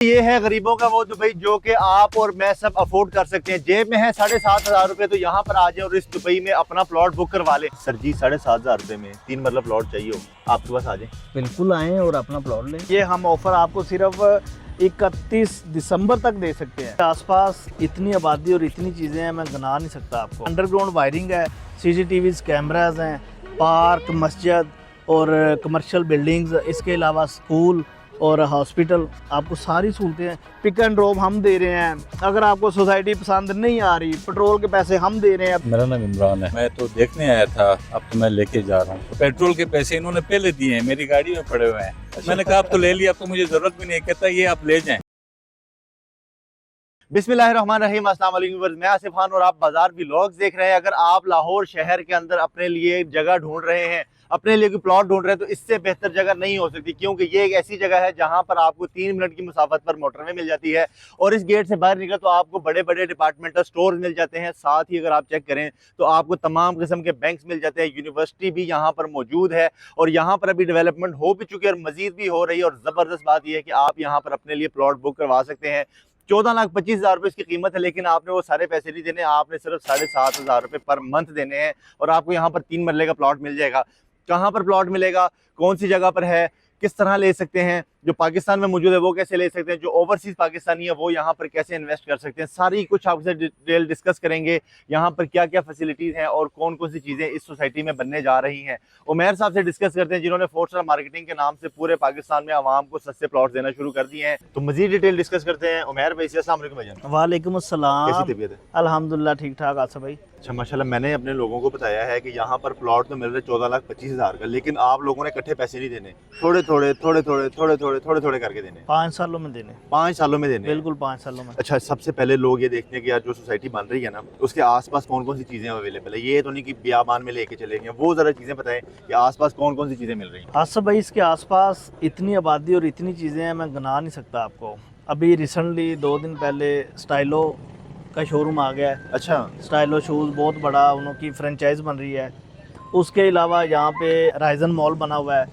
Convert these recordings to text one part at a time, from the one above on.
ये है गरीबों का वो दुबई जो कि आप और मैं सब अफोर्ड कर सकते हैं। जेब में है 7,500 रुपए, तो यहाँ पर आ जाए और इस दुबई में अपना प्लॉट बुक करवा ले। सर जी 7,500 रुपए में 3 मरला प्लॉट चाहिए हो, आपके पास आ जाए। बिल्कुल आएँ और अपना प्लॉट लें। ये हम ऑफर आपको सिर्फ 31 दिसंबर तक दे सकते हैं। आसपास इतनी आबादी और इतनी चीज़ें हैं, मैं गिना नहीं सकता आपको। अंडरग्राउंड वायरिंग है, CCTV कैमराज हैं, पार्क, मस्जिद और कमर्शियल बिल्डिंग्स, इसके अलावा स्कूल और हॉस्पिटल, आपको सारी सहूलतें। पिक एंड ड्रॉप हम दे रहे हैं। अगर आपको सोसाइटी पसंद नहीं आ रही, पेट्रोल के पैसे हम दे रहे हैं। मेरा नाम इमरान है, मैं तो देखने आया था, अब तो मैं लेके जा रहा हूँ। पेट्रोल के पैसे इन्होंने पहले दिए हैं, मेरी गाड़ी में पड़े हुए हैं। मैंने कहा अब तो ले लिया, अब तो मुझे जरूरत भी नहीं है। कहता ये आप ले जाएं। बिस्मिल्लाहिर्रहमानिर्रहीम, अस्सलाम वालेकुम। मैं आसिफ खान और आप बाजार व्लॉग्स देख रहे हैं। अगर आप लाहौर शहर के अंदर अपने लिए जगह ढूंढ रहे हैं, अपने लिए कोई प्लॉट ढूंढ रहे हैं, तो इससे बेहतर जगह नहीं हो सकती, क्योंकि ये एक ऐसी जगह है जहां पर आपको 3 मिनट की मुसाफत पर मोटरवे मिल जाती है और इस गेट से बाहर निकले तो आपको बड़े बड़े डिपार्टमेंटल स्टोर मिल जाते हैं। साथ ही अगर आप चेक करें तो आपको तमाम किस्म के बैंक्स मिल जाते हैं। यूनिवर्सिटी भी यहाँ पर मौजूद है और यहाँ पर अभी डेवलपमेंट हो भी चुकी है और मजीद भी हो रही है। और ज़बरदस्त बात यह है कि आप यहाँ पर अपने लिए प्लॉट बुक करवा सकते हैं। 14,25,000 रुपये इसकी कीमत है, लेकिन आपने वो सारे पैसे नहीं देने, आपने सिर्फ 7,500 रुपये पर मंथ देने हैं और आपको यहाँ पर 3 मरले का प्लॉट मिल जाएगा। कहाँ पर प्लॉट मिलेगा, कौन सी जगह पर है, किस तरह ले सकते हैं, जो पाकिस्तान में मौजूद है वो कैसे ले सकते हैं, जो ओवरसीज पाकिस्तानी है वो यहाँ पर कैसे इन्वेस्ट कर सकते हैं, सारी कुछ आपसे डिटेल डिस्कस करेंगे। यहाँ पर क्या क्या फैसिलिटीज़ हैं और कौन कौन सी चीज़ें इस सोसाइटी में बनने जा रही हैं। उमैर साहब से डिस्कस करते हैं, जिन्होंने 4 स्टार मार्केटिंग के नाम से पूरे पाकिस्तान में आवाम को सस्ते प्लॉट देना शुरू कर दिए हैं। तो मजीद डिटेल डिस्कस करते हैं। उमैर भाई, अस्सलाम वालेकुम भाईजान। वालेकुम अस्सलाम। कैसी तबीयत है? अल्हम्दुलिल्लाह ठीक ठाक। आसिफ भाई अच्छा माशाल्लाह, मैंने अपने लोगों को बताया है कि यहाँ पर प्लॉट तो मिल रहे 14,25,000 का, लेकिन आप लोगों ने इकट्ठे पैसे नहीं देने, थोड़े थोड़े थोड़े थोड़े थोड़े थोड़े थोड़े थोड़े करके देने। 5 सालों में देने। 5 सालों में देने? बिल्कुल 5 सालों में। अच्छा, सबसे पहले लोग ये देखते हैं कि यार जो सोसाइटी बन रही है ना, उसके आसपास कौन कौन सी चीज़ें अवेलेबल है। ये तो नहीं कि बियाबान में लेके चलेंगे, वो ज़रा चीज़ें बताएं कि आसपास कौन कौन सी चीज़ें मिल रही हैं। आसिफ भाई इसके आसपास इतनी आबादी और इतनी चीज़ें हैं, मैं गिना नहीं सकता आपको। अभी रिसेंटली 2 दिन पहले स्टाइलो का शोरूम आ गया है। अच्छा, स्टाइलो शूज़ बहुत बड़ा उनकी फ्रेंचाइज बन रही है। उसके अलावा यहाँ पे राइजन मॉल बना हुआ है,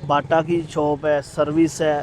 बाटा की शॉप है, सर्विस है,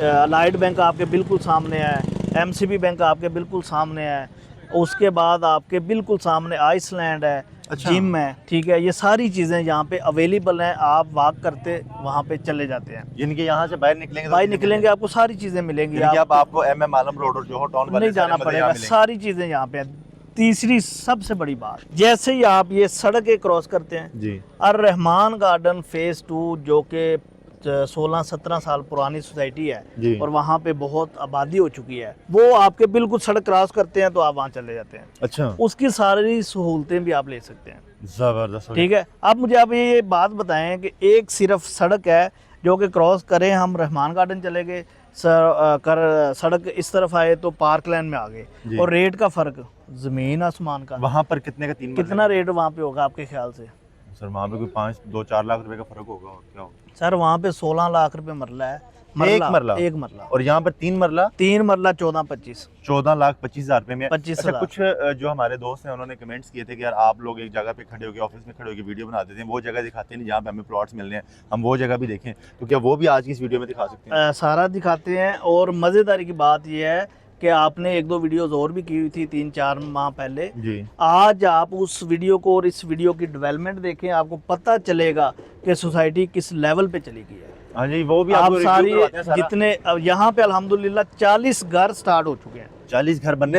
अलाइड बैंक आपके बिल्कुल सामने है, MCB बैंक आपके बिल्कुल सामने है। उसके बाद आपके बिल्कुल सामने आइसलैंड है। अच्छा। जिम है, ठीक है। ये सारी चीज़ें यहाँ पे अवेलेबल हैं। आप वॉक करते वहाँ पे चले जाते हैं। यानी कि यहाँ से बाहर निकलेंगे भाई निकलेंगे आपको सारी चीज़ें मिलेंगी। अब आपको MM आलम रोड और जोहर टाउन नहीं जाना पड़ेगा, सारी चीज़ें यहाँ पे हैं। तीसरी सबसे बड़ी बात, जैसे ही आप ये सड़कें क्रॉस करते हैं जी, अर्रहमान गार्डन फेज़ 2 जो कि 16-17 साल पुरानी सोसाइटी है और वहाँ पे बहुत आबादी हो चुकी है, वो आपके बिल्कुल सड़क क्रॉस करते हैं तो आप वहाँ चले जाते हैं। अच्छा, उसकी सारी सहूलतें भी आप ले सकते हैं। ज़बरदस्त। ठीक है, अब मुझे आप ये बात बताएं कि एक सिर्फ सड़क है जो कि क्रॉस करें, हम रहमान गार्डन चले गए, सड़क इस तरफ आए तो पार्क लैंड में आ गए, और रेट का फ़र्क ज़मीन आसमान का। वहाँ पर कितने का 3 कितना रेट वहाँ पे होगा आपके ख्याल से? सर वहाँ पे कोई 5-2-4 लाख रुपए का फर्क होगा और क्या होगा? सर वहाँ पे 16 लाख रुपए मरला है। एक मरला? एक मरला। और यहाँ पर 3 मरला? 3 मरला 14-25। 14,25,000 रुपए में। 25,000। अच्छा, कुछ जो हमारे दोस्त हैं उन्होंने कमेंट्स किए थे कि यार आप लोग एक जगह पे खड़े होकर ऑफिस में खड़े होकर वीडियो बना देते हैं, वो जगह दिखाते नहीं जहाँ पे हमें प्लॉट्स मिल रहे हैं, हम वो जगह भी देखें, तो क्या वो भी आज की इस वीडियो में दिखा सकते हैं? सारा दिखाते हैं। और मज़ेदारी की बात यह है कि आपने 1-2 वीडियोस और भी की हुई थी 3-4 माह पहले जी। आज आप उस वीडियो को और इस वीडियो की डेवलपमेंट देखें, आपको पता चलेगा कि सोसाइटी किस लेवल पे चली गई है। हाँ जी, वो भी आप आपको सारी रिव्यू करवाते हैं सारा। जितने यहाँ पे अल्हम्दुलिल्लाह 40 घर स्टार्ट हो चुके हैं। 40 घर बनने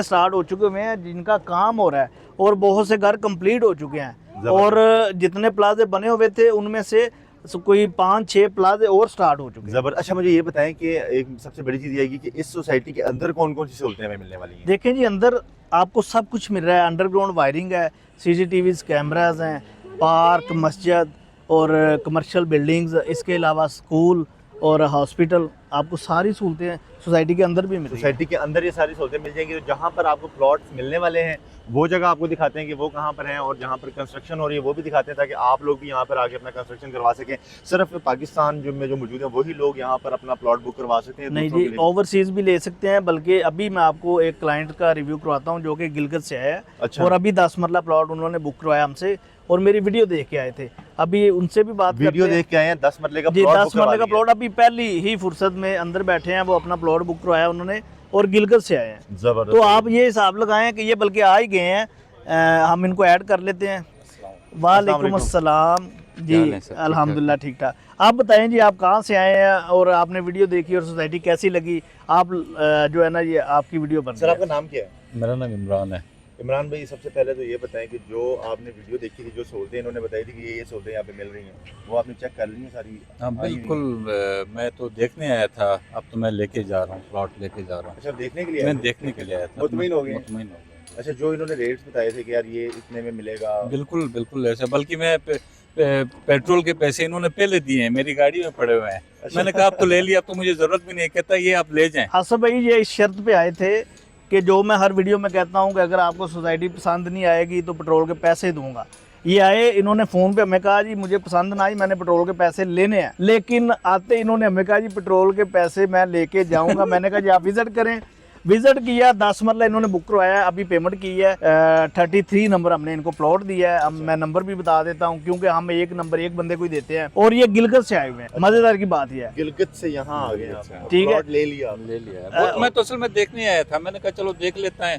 स्टार्ट हो चुके हैं जिनका काम हो रहा है, और बहुत से घर कंप्लीट हो चुके हैं। और जितने प्लाजे बने हुए थे उनमें से कोई 5-6 प्लाजे और स्टार्ट हो चुके हैं। अच्छा, मुझे ये बताएं कि एक सबसे बड़ी चीज़ ये कि इस सोसाइटी के अंदर कौन कौन सी सहूलतें हमें मिलने वाली हैं? देखें जी, अंदर आपको सब कुछ मिल रहा है। अंडरग्राउंड वायरिंग है, CCTV कैमराज हैं, पार्क, मस्जिद और कमर्शियल बिल्डिंग्स, इसके अलावा स्कूल और हॉस्पिटल, आपको सारी सहूलतें सोसाइटी के अंदर भी मिल रही है। सोसाइटी के अंदर ये सारी सहूलतें मिल जाएंगी। तो जहाँ पर आपको प्लॉट्स मिलने वाले हैं वो जगह आपको दिखाते हैं कि वो कहाँ पर हैं, और जहाँ पर कंस्ट्रक्शन हो रही है वो भी दिखाते हैं, ताकि आप लोग भी यहाँ पर आके अपना कंस्ट्रक्शन करवा सकें। सिर्फ पाकिस्तान में जो मौजूद है वही लोग यहाँ पर अपना प्लॉट बुक करवा सकते हैं? नहीं जी, ओवरसीज भी ले सकते हैं। बल्कि अभी मैं आपको एक क्लाइंट का रिव्यू करवाता हूँ जो कि गिलगित से है। अच्छा। और अभी 10 मरला प्लॉट उन्होंने बुक करवाया हमसे, और मेरी वीडियो देख के आए थे। अभी उनसे भी बात वीडियो करते हैं। देख के आए हैं, 10 मरले का जी प्लॉट 10 मरले का प्लॉट अभी पहली ही फुर्सत में अंदर बैठे हैं, वो अपना प्लॉट बुक करवाया उन्होंने और गिलगित से आए हैं। जबरदस्त। तो आप ये हिसाब लगाएं कि ये बल्कि आ ही गए हैं, हम इनको ऐड कर लेते हैं। वालेकुम अस्सलाम जी, अल्हम्दुलिल्लाह ठीक ठाक। आप बताएं जी, आप कहाँ से आए हैं और आपने वीडियो देखी और सोसाइटी कैसी लगी? आप जो है ना, ये आपकी वीडियो बन सर आपका नाम क्या है? मेरा नाम इमरान है। इमरान भाई, सबसे पहले तो ये बताएं कि जो आपने वीडियो देखी थी, जो सहूलतें इन्होंने बताई थी कि ये सहूलतें यहाँ पे मिल रही हैं, वो आपने चेक कर ली हैं सारी? हाँ बिल्कुल, मैं तो देखने आया था, अब तो मैं लेके जा रहा हूँ, प्लॉट लेके जा रहा हूँ। अच्छा, देखने के लिए मैं देखने के लिए आया था। मुतमईन हो गए? मुतमईन हो गए। अच्छा, जो इन्होंने रेट्स बताए थे कि यार ये इतने में मिलेगा? बिल्कुल बिल्कुल ऐसा, बल्कि मैं पेट्रोल के पैसे इन्होंने पहले दिए हैं, मेरी गाड़ी में पड़े हुए हैं। अच्छा। मैंने कहा अब तो ले लिया, अब तो मुझे जरूरत भी नहीं है। कहता ये आप ले जाएं। हासिफ भाई ये इस शर्त पे आए थे कि जो मैं हर वीडियो में कहता हूँ कि अगर आपको सोसाइटी पसंद नहीं आएगी तो पेट्रोल के पैसे दूंगा। ये आए, इन्होंने फ़ोन पे हमें कहा जी मुझे पसंद ना आई, मैंने पेट्रोल के पैसे लेने हैं। लेकिन आते इन्होंने हमें कहा जी पेट्रोल के पैसे मैं लेके जाऊंगा। मैंने कहा जी आप विज़िट करें। विज़िट किया, 10 मरला इन्होंने बुक करवाया, अभी पेमेंट की है। 33 नंबर हमने इनको प्लॉट दिया है। अब मैं नंबर भी बता देता हूँ क्योंकि हम एक नंबर एक बंदे को ही देते हैं। और ये गिलगित से आए हुए हैं। मज़ेदार की बात ये है, गिलगित से यहाँ आ गए आप, ठीक है। प्लॉट ले लिया? ले लिया है। मैं तो असल में देखने आया था, मैंने कहा चलो देख लेता है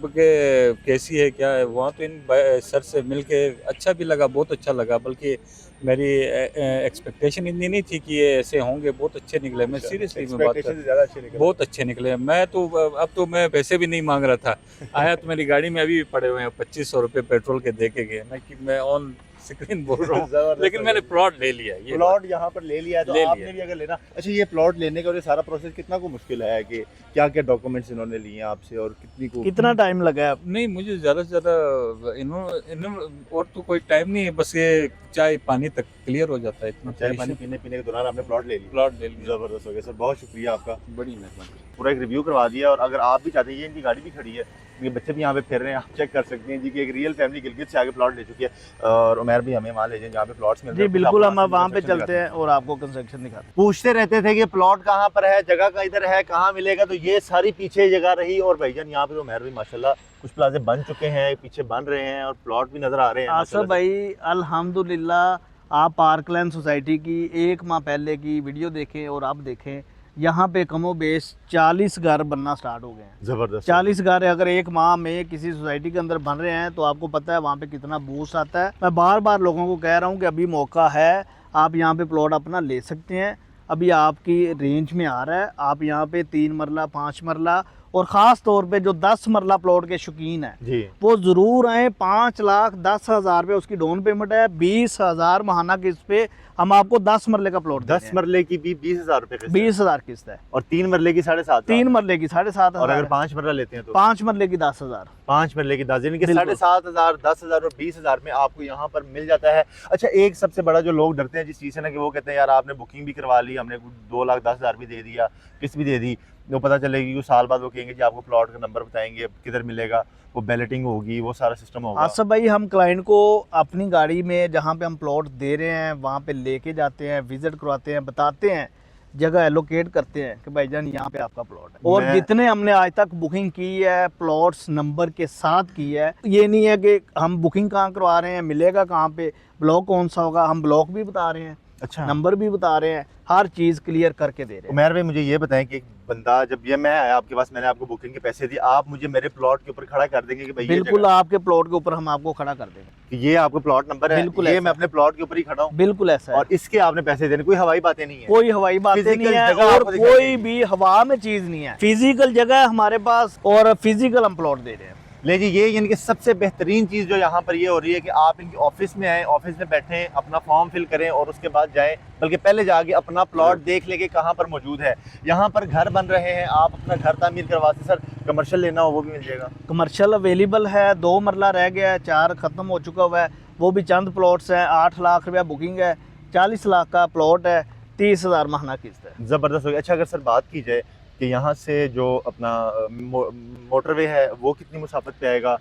कि कैसी है क्या है। वहाँ तो इन सर से मिलके अच्छा भी लगा, बहुत अच्छा लगा। बल्कि मेरी एक्सपेक्टेशन इतनी नहीं थी कि ये ऐसे होंगे, बहुत अच्छे निकले। मैं सीरियसली में बात कर, ज़्यादा अच्छे निकले। बहुत अच्छे निकले। मैं तो अब तो मैं पैसे भी नहीं मांग रहा था, आया तो मेरी गाड़ी में अभी भी पड़े हुए हैं 2500 रुपये पेट्रोल के दे के गए। मैं ऑन स्क्रीन बोल रहा हूँ, लेकिन मैंने प्लॉट ले लिया। ये प्लॉट यहाँ पर ले लिया है, तो ले आपने लिया। भी अगर लेना। अच्छा, ये प्लॉट लेने का और ये सारा प्रोसेस कितना को मुश्किल है कि क्या क्या डॉक्यूमेंट्स इन्होंने लिए हैं आपसे और कितनी को? कितना टाइम लगा है? नहीं, मुझे ज़्यादा से ज़्यादा इन्होंने और तो कोई टाइम नहीं है, बस ये चाय पानी तक क्लियर हो जाता है। इतना चाय पानी पीने के दौरान आपने प्लॉट ले लिया? प्लॉट ले लिया। जबरदस्त हो गया सर, बहुत शुक्रिया आपका, बड़ी मेहरबानी। पूरा एक रिव्यू करवा दिया। और अगर आप भी चाहते हैं, ये इनकी गाड़ी भी खड़ी है, ये बच्चे भी यहाँ पे फिर रहे हैं, आप चेक कर सकते हैं जी कि एक रियल फैमिली गिलगित से आगे प्लॉट ले चुकी है। और उमर भी हमें वहाँ ले जाएं जहाँ पे प्लॉट्स मिलते जी हैं। बिल्कुल, हम वहाँ पे चलते हैं और आपको कंस्ट्रक्शन दिखाते हैं। पूछते रहते थे कि प्लॉट कहाँ पर है, जगह का इधर है, कहाँ मिलेगा, तो ये सारी पीछे जगह रही। और भाईजान यहाँ पे तो उमर भी माशाल्लाह कुछ प्लाजे बन चुके हैं, पीछे बन रहे हैं और प्लॉट भी नजर आ रहे हैं। आसिफ भाई अल्हम्दुलिल्लाह, आप पार्कलैंड सोसाइटी की 1 माह पहले की वीडियो देखें और अब देखें, यहाँ पे कमो बेश 40 घर बनना स्टार्ट हो गए हैं। जबरदस्त। 40 घर अगर 1 माह में किसी सोसाइटी के अंदर बन रहे हैं तो आपको पता है वहाँ पे कितना बूस्ट आता है। मैं बार बार लोगों को कह रहा हूँ कि अभी मौका है, आप यहाँ पे प्लॉट अपना ले सकते हैं। अभी आपकी रेंज में आ रहा है, आप यहाँ पे 3 मरला 5 मरला और ख़ास तौर पे जो 10 मरला प्लॉट के शौकीन हैं जी, वो ज़रूर आए। 5,10,000 रुपये उसकी डाउन पेमेंट है, 20,000 महाना किस्त पे हम आपको 10 मरले का प्लॉट 10 मरले की भी 20,000 रुपए किस्त है। 20,000 किस्त है और 3 मरले की 7,500। 3 मरले की 7,500। और अगर 5 मरला लेते हैं तो 5 मरले की 10,000। 5 मरले की 10, यानी कि बिल्कुल। 7,500, 10,000 और 20,000 में आपको यहाँ पर मिल जाता है। अच्छा, एक सबसे बड़ा जो लोग डरते हैं जिस चीज़ से ना, कि वो कहते हैं यार आपने बुकिंग भी करवा ली, हमने 2,10,000 भी दे दिया, किस्त भी दे दी, वो पता चलेगी कुछ साल बाद वो कहेंगे जी आपको प्लॉट का नंबर बताएंगे, किधर मिलेगा, वो बैलेटिंग होगी, वो सारा सिस्टम होगा। आसिफ भाई हम क्लाइंट को अपनी गाड़ी में जहाँ पे हम प्लॉट दे रहे हैं वहाँ पे लेके जाते हैं, विजिट करवाते हैं, बताते हैं, जगह एलोकेट करते हैं कि भाईजान यहाँ पे आपका प्लॉट है। और जितने हमने आज तक बुकिंग की है प्लॉट्स नंबर के साथ की है। ये नहीं है कि हम बुकिंग कहाँ करवा रहे हैं, मिलेगा कहाँ पे, ब्लॉक कौन सा होगा, हम ब्लॉक भी बता रहे हैं, अच्छा, नंबर भी बता रहे हैं, हर चीज़ क्लियर करके दे रहे हैं। उमर भाई मुझे ये बताएं कि एक बंदा, जब ये मैं आया आपके पास, मैंने आपको बुकिंग के पैसे दिए, आप मुझे मेरे प्लॉट के ऊपर खड़ा कर देंगे कि भाई बिल्कुल, आपके प्लॉट के ऊपर हम आपको खड़ा कर देंगे कि ये आपको प्लॉट नंबर है, बिल्कुल ये ऐसा मैं अपने प्लॉट के ऊपर ही खड़ा हूँ बिल्कुल ऐसा है। और इसके आपने पैसे देने, कोई हवाई बातें नहीं है, कोई हवाई बातें नहीं Physical है जगह और आपको दिखाई कोई देगी। भी हवा में चीज़ नहीं है। फिजिकल जगह है हमारे पास और फिजिकल हम प्लॉट दे रहे हैं। ले जी, ये यानी कि सबसे बेहतरीन चीज़ जो यहाँ पर ये हो रही है कि आप इनकी ऑफिस में आएँ, ऑफिस में बैठें, अपना फॉर्म फिल करें और उसके बाद जाएं, बल्कि पहले जाके अपना प्लॉट देख लें कि कहाँ पर मौजूद है। यहाँ पर घर बन रहे हैं, आप अपना घर तामीर करवाते, सर कमर्शियल लेना हो वो भी मिल जाएगा? कमर्शियल अवेलेबल है, 2 मरला रह गया है, 4 ख़त्म हो चुका हुआ है, वो भी चंद प्लॉट्स हैं। 8 लाख रुपया बुकिंग है, 40 लाख का प्लॉट है, 30,000 महाना किस्त है। ज़बरदस्त हो गया। अच्छा, अगर सर बात की जाए कि यहाँ से जो अपना मोटरवे है वो कितनी मुसाफत पे आएगा,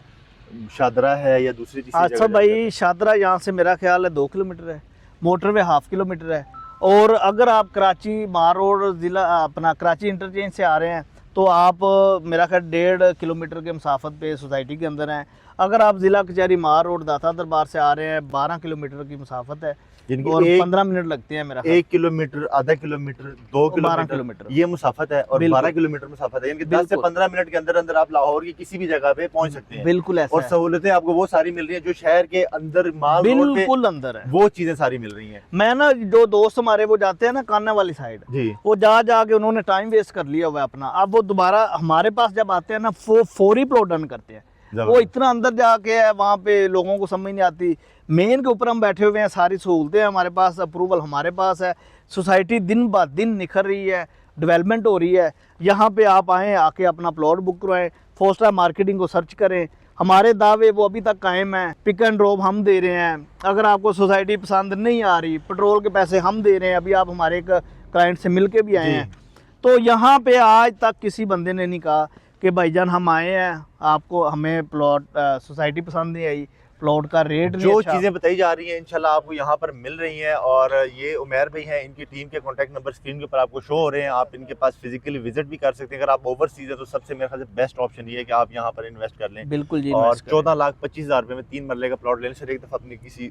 शादरा है या दूसरी चीज़? अच्छा भाई, शादरा यहाँ से मेरा ख्याल है 2 किलोमीटर है, मोटरवे 1/2 किलोमीटर है। और अगर आप कराची मार रोड ज़िला अपना कराची इंटरचेंज से आ रहे हैं तो आप मेरा ख्याल 1.5 किलोमीटर के मुसाफत पे सोसाइटी के अंदर हैं। अगर आप जिला कचहरी मार रोड दाता दरबार से आ रहे हैं 12 किलोमीटर की मुसाफत है जिनकी और 15 मिनट लगते हैं मेरा 1 किलोमीटर, आधा किलोमीटर, 2 12 किलोमीटर किलोमीटर ये मुसाफत है और बिल्कुल। 12 किलोमीटर मुसाफत है, यानी कि 10 से बिल्कुल। 15 मिनट के अंदर अंदर आप लाहौर की किसी भी जगह पे पहुंच सकते हैं। बिल्कुल ऐसा और है। सहूलतें आपको वो सारी मिल रही है जो शहर के अंदर माल रोड पे बिल्कुल अंदर है। वो चीजें सारी मिल रही हैं। मैं ना जो दोस्त हमारे वो जाते हैं ना कान्हा वाली साइड, जी वो जा के उन्होंने टाइम वेस्ट कर लिया हुआ है अपना। अब वो दोबारा हमारे पास जब आते हैं ना फौरी प्लॉट डन करते हैं। वो इतना अंदर जाके है वहाँ पे लोगों को समझ नहीं आती। मेन के ऊपर हम बैठे हुए हैं, सारी सहूलतें हमारे पास, अप्रूवल हमारे पास है, सोसाइटी दिन ब दिन निखर रही है, डेवलपमेंट हो रही है। यहाँ पे आप आएँ, आके अपना प्लॉट बुक करवाएं, 4 स्टार मार्केटिंग को सर्च करें। हमारे दावे वो अभी तक कायम हैं, पिक एंड ड्रॉप हम दे रहे हैं। अगर आपको सोसाइटी पसंद नहीं आ रही, पेट्रोल के पैसे हम दे रहे हैं। अभी आप हमारे एक क्लाइंट से मिल के भी आए हैं। तो यहाँ पे आज तक किसी बंदे ने नहीं कहा कि भाईजान हम आए हैं, आपको हमें प्लॉट सोसाइटी पसंद नहीं आई, प्लॉट का रेट जो चीजें बताई जा रही हैं इंशाल्लाह आपको यहाँ पर मिल रही हैं। और ये उमैर भाई हैं, इनकी टीम के कॉन्टैक्ट नंबर स्क्रीन के ऊपर आपको शो हो रहे हैं। आप इनके पास फिजिकली विजिट भी कर सकते हैं। अगर आप ओवरसीज है तो सबसे मेरे ख्याल से बेस्ट ऑप्शन ये है कि आप यहाँ पर इन्वेस्ट कर लें। बिल्कुल जी। और 14,25,000 रुपये में 3 मरले का प्लॉट लेने से एक दफ़ा अपनी किसी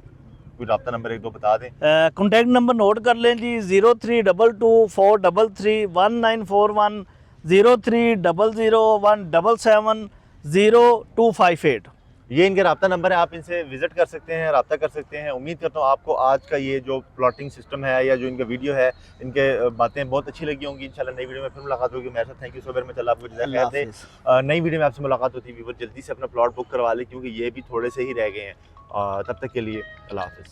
कोई राब्ता नंबर 1-2 बता दें। कॉन्टैक्ट नंबर नोट कर लें जी, 0322433191, 030017700258। ये इनके राब्ता नंबर है, आप इनसे विजिट कर सकते हैं, राब्ता कर सकते हैं। उम्मीद करता हूँ आपको आज का ये जो प्लॉटिंग सिस्टम है या जो इनका वीडियो है, इनके बातें बहुत अच्छी लगी होंगी। इंशाल्लाह नई वीडियो में फिर मुलाकात होगी। मेरे साथ thank you so very much. Allah आपको जज़ाक खैर दे। नई वीडियो में आपसे मुलाकात होती है। व्यूअर जल्दी से अपना प्लॉट बुक करवा लें क्योंकि ये भी थोड़े से ही रह गए हैं। तब तक के लिए अल्लाह हाफ़िज़।